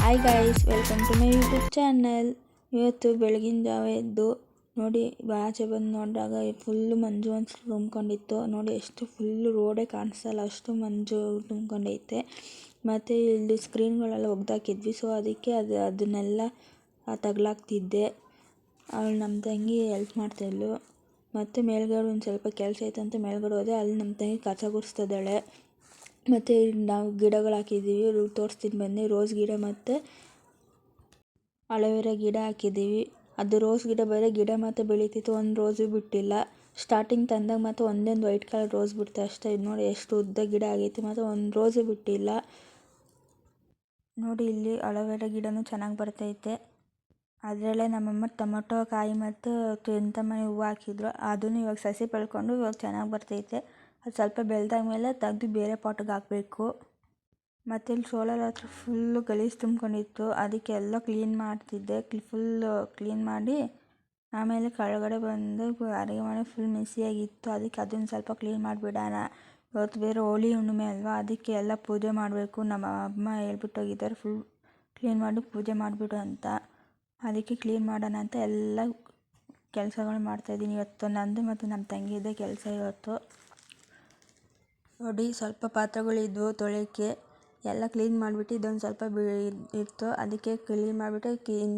Hi guys, welcome to my YouTube channel. ಇವತ್ತು ಬೆಳಗಿನ ಜಾವ ಎದ್ದು ನೋಡಿ ಆಚೆ ಬಂದು ನೋಡಿದಾಗ ಫುಲ್ಲು ಮಂಜು ಒಂದು ತುಂಬ್ಕೊಂಡಿತ್ತು. ನೋಡಿ ಎಷ್ಟು ಫುಲ್ಲು ರೋಡೇ ಕಾಣಿಸ್ತಲ್ಲ, ಅಷ್ಟು ಮಂಜು ತುಂಬ್ಕೊಂಡೈತೆ. ಮತ್ತು ಇಲ್ಲಿ ಸ್ಕ್ರೀನ್ಗಳೆಲ್ಲ ಒಗ್ದಾಕಿದ್ವಿ, ಸೊ ಅದಕ್ಕೆ ಅದನ್ನೆಲ್ಲ ತಗ್ಲಾಕ್ತಿದ್ದೆ. ಅವಳು ನಮ್ಮ ತಂಗಿ ಹೆಲ್ಪ್ ಮಾಡ್ತಾಯಿದ್ಲು. ಮತ್ತು ಮೇಲ್ಗಡೆ ಒಂದು ಸ್ವಲ್ಪ ಕೆಲಸ ಐತಂತ ಮೇಲ್ಗಡೆ ಹೋದೆ. ಅಲ್ಲಿ ನಮ್ಮ ತಂಗಿ ಕಸ ಗುಡಿಸ್ತಿದ್ದಾಳೆ. ಮತ್ತು ನಾವು ಗಿಡಗಳು ಹಾಕಿದ್ದೀವಿ, ತೋರಿಸ್ತೀನಿ ಬನ್ನಿ. ರೋಸ್ ಗಿಡ ಮತ್ತು ಅಲೋವೆರಾ ಗಿಡ ಹಾಕಿದ್ದೀವಿ. ಅದು ರೋಸ್ ಗಿಡ ಬೇರೆ ಗಿಡ ಮತ್ತು ಬೆಳೀತಿತ್ತು, ಒಂದು ರೋಸು ಬಿಟ್ಟಿಲ್ಲ. ಸ್ಟಾರ್ಟಿಂಗ್ ತಂದಾಗ ಮತ್ತು ಒಂದೊಂದು ವೈಟ್ ಕಲರ್ ರೋಸ್ ಬಿಡ್ತೆ ಅಷ್ಟೇ. ಇದು ನೋಡಿ ಎಷ್ಟು ಉದ್ದ ಗಿಡ ಆಗೈತಿ, ಮತ್ತು ಒಂದು ರೋಸು ಬಿಟ್ಟಿಲ್ಲ. ನೋಡಿ ಇಲ್ಲಿ ಅಲೋವೆರಾ ಗಿಡನೂ ಚೆನ್ನಾಗಿ ಬರ್ತೈತೆ. ಅದರಲ್ಲೇ ನಮ್ಮಮ್ಮ ಟೊಮೊಟೊ ಕಾಯಿ ಮತ್ತು ಎಂತಮ್ಮನೆ ಹೂವು ಹಾಕಿದ್ರು. ಅದನ್ನು ಇವಾಗ ಸಸಿ ಬೆಳ್ಕೊಂಡು ಇವಾಗ ಚೆನ್ನಾಗಿ ಬರ್ತೈತೆ. ಅದು ಸ್ವಲ್ಪ ಬೆಳೆದಾದ್ಮೇಲೆ ತೆಗೆದು ಬೇರೆ ಪಾಟಿಗೆ ಹಾಕಬೇಕು. ಮತ್ತು ಇಲ್ಲಿ ಸೋಲಾರ್ ಹತ್ರ ಫುಲ್ಲು ಗಲೀಜು ತುಂಬ್ಕೊಂಡಿತ್ತು, ಅದಕ್ಕೆ ಎಲ್ಲ ಕ್ಲೀನ್ ಮಾಡ್ತಿದ್ದೆ. ಫುಲ್ಲು ಕ್ಲೀನ್ ಮಾಡಿ ಆಮೇಲೆ ಕೆಳಗಡೆ ಬಂದು ಅಡುಗೆ ಮಾಡಿ ಫುಲ್ ಮೆಸ್ಸಿಯಾಗಿತ್ತು. ಅದಕ್ಕೆ ಅದನ್ನು ಸ್ವಲ್ಪ ಕ್ಲೀನ್ ಮಾಡಿಬಿಡೋಣ. ಇವತ್ತು ಬೇರೆ ಹೋಳಿ ಹುಣ್ಣಿಮೆ ಅಲ್ವಾ, ಅದಕ್ಕೆ ಎಲ್ಲ ಪೂಜೆ ಮಾಡಬೇಕು. ನಮ್ಮ ಅಮ್ಮ ಹೇಳ್ಬಿಟ್ಟೋಗಿದ್ದಾರೆ ಫುಲ್ ಕ್ಲೀನ್ ಮಾಡಿ ಪೂಜೆ ಮಾಡಿಬಿಡು ಅಂತ. ಅದಕ್ಕೆ ಕ್ಲೀನ್ ಮಾಡೋಣ ಅಂತ ಎಲ್ಲ ಕೆಲಸಗಳು ಮಾಡ್ತಾಯಿದ್ದೀನಿ. ಇವತ್ತು ನಂದು ಮತ್ತು ನಮ್ಮ ತಂಗಿದ್ದೆ ಕೆಲಸ ಇವತ್ತು. ನೋಡಿ ಸ್ವಲ್ಪ ಪಾತ್ರೆಗಳಿದ್ವು ತೊಳೆಯೋಕ್ಕೆ, ಎಲ್ಲ ಕ್ಲೀನ್ ಮಾಡಿಬಿಟ್ಟು ಇದೊಂದು ಸ್ವಲ್ಪ ಇತ್ತು, ಅದಕ್ಕೆ ಕ್ಲೀನ್ ಮಾಡಿಬಿಟ್ಟು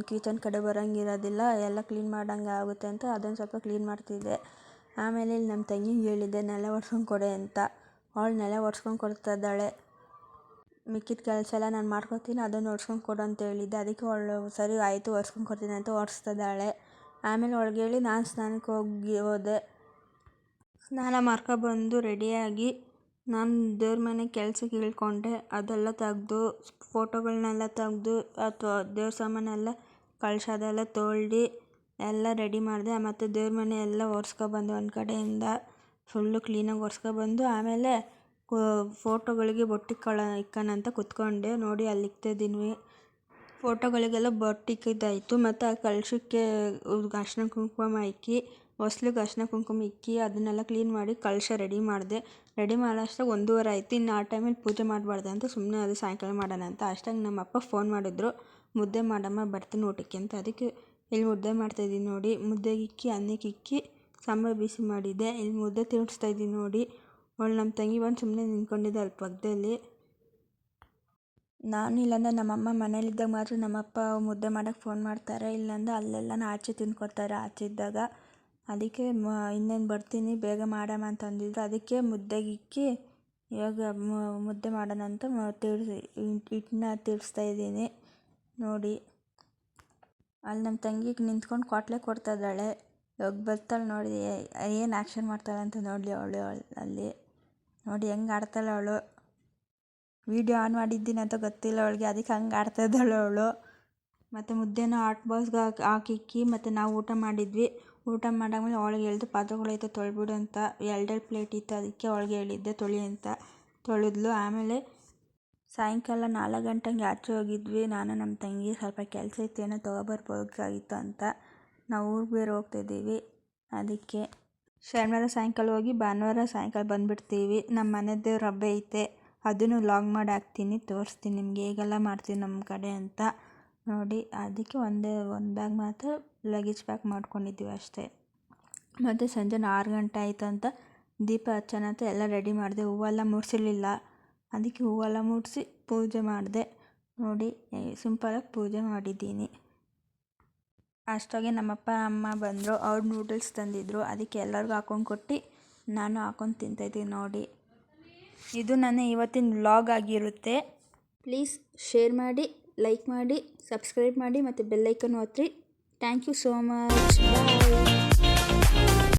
ಕಿಚನ್ ಕಡೆ ಬರೋಂಗಿರೋದಿಲ್ಲ, ಎಲ್ಲ ಕ್ಲೀನ್ ಮಾಡೋಂಗೆ ಆಗುತ್ತೆ ಅಂತ ಅದೊಂದು ಸ್ವಲ್ಪ ಕ್ಲೀನ್ ಮಾಡ್ತಿದ್ದೆ. ಆಮೇಲೆ ಇಲ್ಲಿ ನಮ್ಮ ತಂಗಿಗೆ ಹೇಳಿದ್ದೆ ನೆಲ ಒರೆಸ್ಕೊಂಡು ಕೊಡೆ ಅಂತ. ಅವಳು ನೆಲ ಒರೆಸ್ಕೊಂಡು ಕೊಡ್ತಾ ಇದ್ದಾಳೆ. ಮಿಕ್ಕಿದ ಕೆಲಸ ಎಲ್ಲ ನಾನು ಮಾಡ್ಕೊತೀನಿ, ಅದನ್ನು ಒರೆಸ್ಕೊಂಡು ಕೊಡು ಅಂತ ಹೇಳಿದ್ದೆ. ಅದಕ್ಕೆ ಅವಳು ಸರಿ ಆಯಿತು ಒರೆಸ್ಕೊಂಡು ಕೊಡ್ತೀನಿ ಅಂತ ಒರೆಸ್ತಿದ್ದಾಳೆ. ಆಮೇಲೆ ಅವಳಿಗೆ ಹೇಳಿ ನಾನು ಸ್ನಾನಕ್ಕೆ ಹೋದೆ. ಸ್ನಾನ ಮಾಡ್ಕೊಬಂದು ರೆಡಿಯಾಗಿ ನಾನು ದೇವ್ರ ಮನೆ ಕೆಲಸಕ್ಕೆ ಇಳ್ಕೊಂಡೆ. ಅದೆಲ್ಲ ತೆಗ್ದು ಫೋಟೋಗಳನ್ನೆಲ್ಲ ತೆಗ್ದು ಅಥವಾ ದೇವ್ರ ಸಾಮಾನೆಲ್ಲ ಕಳಶ ಅದೆಲ್ಲ ತೊಳ್ದು ಎಲ್ಲ ರೆಡಿ ಮಾಡಿದೆ. ಮತ್ತು ದೇವ್ರ ಮನೆ ಎಲ್ಲ ಒರೆಸ್ಕೊಬಂದು ಒಂದು ಕಡೆಯಿಂದ ಫುಲ್ಲು ಕ್ಲೀನಾಗಿ ಒರೆಸ್ಕೊಬಂದು ಆಮೇಲೆ ಫೋಟೋಗಳಿಗೆ ಇಕ್ಕೋಣ ಅಂತ ಕುತ್ಕೊಂಡೆ. ನೋಡಿ ಅಲ್ಲಿ ಇಕ್ತಿದ್ದೀನಿ. ಫೋಟೋಗಳಿಗೆಲ್ಲ ಇಕ್ಕಿದ್ದಾಯಿತು. ಮತ್ತು ಆ ಕಳಶಕ್ಕೆ ಅರ್ಶಿನ ಕುಂಕುಮ ಇಕ್ಕಿ ಹೊಸ್ಲಿಗೆ ಅರ್ಶಿನ ಕುಂಕುಮ ಇಕ್ಕಿ ಅದನ್ನೆಲ್ಲ ಕ್ಲೀನ್ ಮಾಡಿ ಕಳಶ ರೆಡಿ ಮಾಡಿದೆ. ರೆಡಿ ಮಾಡೋಷ್ಟ್ರಾಗ 1:30 ಆಯಿತು. ಇನ್ನು ಆ ಟೈಮಲ್ಲಿ ಪೂಜೆ ಮಾಡಬಾರ್ದು ಅಂತ ಸುಮ್ಮನೆ ಅದು ಸಾಯಂಕಾಲ ಮಾಡೋಣ ಅಂತ. ಅಷ್ಟಾಗಿ ನಮ್ಮ ಅಪ್ಪ ಫೋನ್ ಮಾಡಿದ್ರು, ಮುದ್ದೆ ಮಾಡಮ್ಮ ಬರ್ತೀನಿ ಊಟಕ್ಕೆ ಅಂತ. ಅದಕ್ಕೆ ಇಲ್ಲಿ ಮುದ್ದೆ ಮಾಡ್ತಾಯಿದ್ದೀನಿ ನೋಡಿ. ಮುದ್ದೆಗೆ ಇಕ್ಕಿ ಅನ್ನಕ್ಕೆ ಇಕ್ಕಿ ಸಾಂಬಾರು ಬಿಸಿ ಮಾಡಿದ್ದೆ. ಇಲ್ಲಿ ಮುದ್ದೆ ತಿರುಗಿಸ್ತಾಯಿದ್ದೀನಿ ನೋಡಿ. ಅವಳು ನಮ್ಮ ತಂಗಿ ಬಂದು ಸುಮ್ಮನೆ ನಿಂತ್ಕೊಂಡಿದ್ದೆ ಅಲ್ಲಿ ಪಕ್ಕದಲ್ಲಿ. ನಾನು ಇಲ್ಲಾಂದ್ರೆ ನಮ್ಮಮ್ಮ ಮನೇಲಿದ್ದಾಗ ಮಾತ್ರ ನಮ್ಮಪ್ಪ ಮುದ್ದೆ ಮಾಡೋಕ್ಕೆ ಫೋನ್ ಮಾಡ್ತಾರೆ, ಇಲ್ಲಾಂದ್ರೆ ಅಲ್ಲೆಲ್ಲ ಆಚೆ ತಿನ್ಕೊತಾರೆ ಆಚೆ ಇದ್ದಾಗ. ಅದಕ್ಕೆ ಇನ್ನೇನು ಬರ್ತೀನಿ ಬೇಗ ಮಾಡಮ್ಮ ಅಂತ ಅಂದಿದ್ರು. ಅದಕ್ಕೆ ಮುದ್ದೆಗೆ ಇಕ್ಕಿ ಇವಾಗ ಮುದ್ದೆ ಮಾಡೋಣ ಅಂತ ಹಿಟ್ಟನ್ನ ತಿರ್ಗಿಸ್ತಾಯಿದ್ದೀನಿ ನೋಡಿ. ಅಲ್ಲಿ ನಮ್ಮ ತಂಗಿಗೆ ನಿಂತ್ಕೊಂಡು ಕೊಟ್ಲೆ ಕೊಡ್ತಾ ಇದ್ದಾಳೆ. ಇವಾಗ ಬರ್ತಾಳೆ ನೋಡಿ, ಏನು ಆ್ಯಕ್ಷನ್ ಮಾಡ್ತಾಳೆ ಅಂತ ನೋಡಲಿ ಅವಳು ಅಲ್ಲಿ. ನೋಡಿ ಹೆಂಗೆ ಆಡ್ತಾಳೆ ಅವಳು. ವೀಡಿಯೋ ಆನ್ ಮಾಡಿದ್ದೀನಿ ಅಂತ ಗೊತ್ತಿಲ್ಲ ಅವಳಿಗೆ, ಅದಕ್ಕೆ ಹಂಗೆ ಆಡ್ತಾ ಇದ್ದಾಳೆ ಅವಳು. ಮತ್ತು ಮುದ್ದೆನ ಹಾಟ್ ಬಾಕ್ಸ್ಗೆ ಹಾಕಿಕ್ಕಿ ಮತ್ತು ನಾವು ಊಟ ಮಾಡಿದ್ವಿ. ಊಟ ಮಾಡಾದ್ಮೇಲೆ ಅವಳಿಗೆ ಹೇಳಿದೆ ಪಾತ್ರೆಗಳೈತೆ ತೊಳ್ಬಿಡು ಅಂತ. 2 ಪ್ಲೇಟ್ ಇತ್ತು, ಅದಕ್ಕೆ ಅವಳಿಗೆ ಹೇಳಿದ್ದೆ ತೊಳಿ ಅಂತ. ತೊಳೆದ್ಲು. ಆಮೇಲೆ ಸಾಯಂಕಾಲ 4 ಗಂಟೆಗೆ ಆಚೆ ಹೋಗಿದ್ವಿ. ನಾನು ನಮ್ಮ ತಂಗಿ ಸ್ವಲ್ಪ ಕೆಲಸ ಇತ್ತು, ಏನೋ ತೊಗೊಬರ್ಬೇಕಾಗಿತ್ತು ಅಂತ. ನಾವು ಊರಿಗೆ ಬೇರೆ ಹೋಗ್ತಾಯಿದ್ದೀವಿ. ಅದಕ್ಕೆ ಶನಿವಾರ ಸಾಯಂಕಾಲ ಹೋಗಿ ಭಾನುವಾರ ಸಾಯಂಕಾಲ ಬಂದುಬಿಡ್ತೀವಿ. ನಮ್ಮ ಮನೆ ದೇವ್ರ ಹಬ್ಬ ಐತೆ, ಅದನ್ನು ವ್ಲಾಗ್ ಮಾಡಿ ಹಾಕ್ತೀನಿ, ತೋರಿಸ್ತೀನಿ ನಿಮಗೆ ಹೇಗೆಲ್ಲ ಮಾಡ್ತೀವಿ ನಮ್ಮ ಕಡೆ ಅಂತ ನೋಡಿ. ಅದಕ್ಕೆ ಒಂದು ಬ್ಯಾಗ್ ಮಾತ್ರ ಲಗೇಜ್ ಪ್ಯಾಕ್ ಮಾಡ್ಕೊಂಡಿದ್ದೀವಿ ಅಷ್ಟೇ. ಮತ್ತು ಸಂಜೆ 6 ಗಂಟೆ ಆಯಿತು ಅಂತ ದೀಪ ಹಚ್ಚೋಣ ಅಂತ ಎಲ್ಲ ರೆಡಿ ಮಾಡಿದೆ. ಹೂವೆಲ್ಲ ಮುಡ್ಸಿರ್ಲಿಲ್ಲ, ಅದಕ್ಕೆ ಹೂವೆಲ್ಲ ಮುಡಿಸಿ ಪೂಜೆ ಮಾಡಿದೆ ನೋಡಿ. ಸಿಂಪಲಾಗಿ ಪೂಜೆ ಮಾಡಿದ್ದೀನಿ. ಅಷ್ಟಾಗೆ ನಮ್ಮಪ್ಪ ಅಮ್ಮ ಬಂದರು. ಅವ್ರು ನೂಡಲ್ಸ್ ತಂದಿದ್ರು, ಅದಕ್ಕೆ ಎಲ್ಲರಿಗೂ ಹಾಕ್ಕೊಂಡು ಕೊಟ್ಟು ನಾನು ಹಾಕ್ಕೊಂಡು ತಿಂತಾಯಿದ್ದೀನಿ ನೋಡಿ. ಇದು ನನ್ನ ಇವತ್ತಿನ ವ್ಲಾಗ್ ಆಗಿರುತ್ತೆ. ಪ್ಲೀಸ್ ಶೇರ್ ಮಾಡಿ, ಲೈಕ್ ಮಾಡಿ, ಸಬ್ಸ್ಕ್ರೈಬ್ ಮಾಡಿ ಮತ್ತು ಬೆಲ್ಲೈಕನ್ ಒತ್ತಿರಿ. Thank you so much. Bye.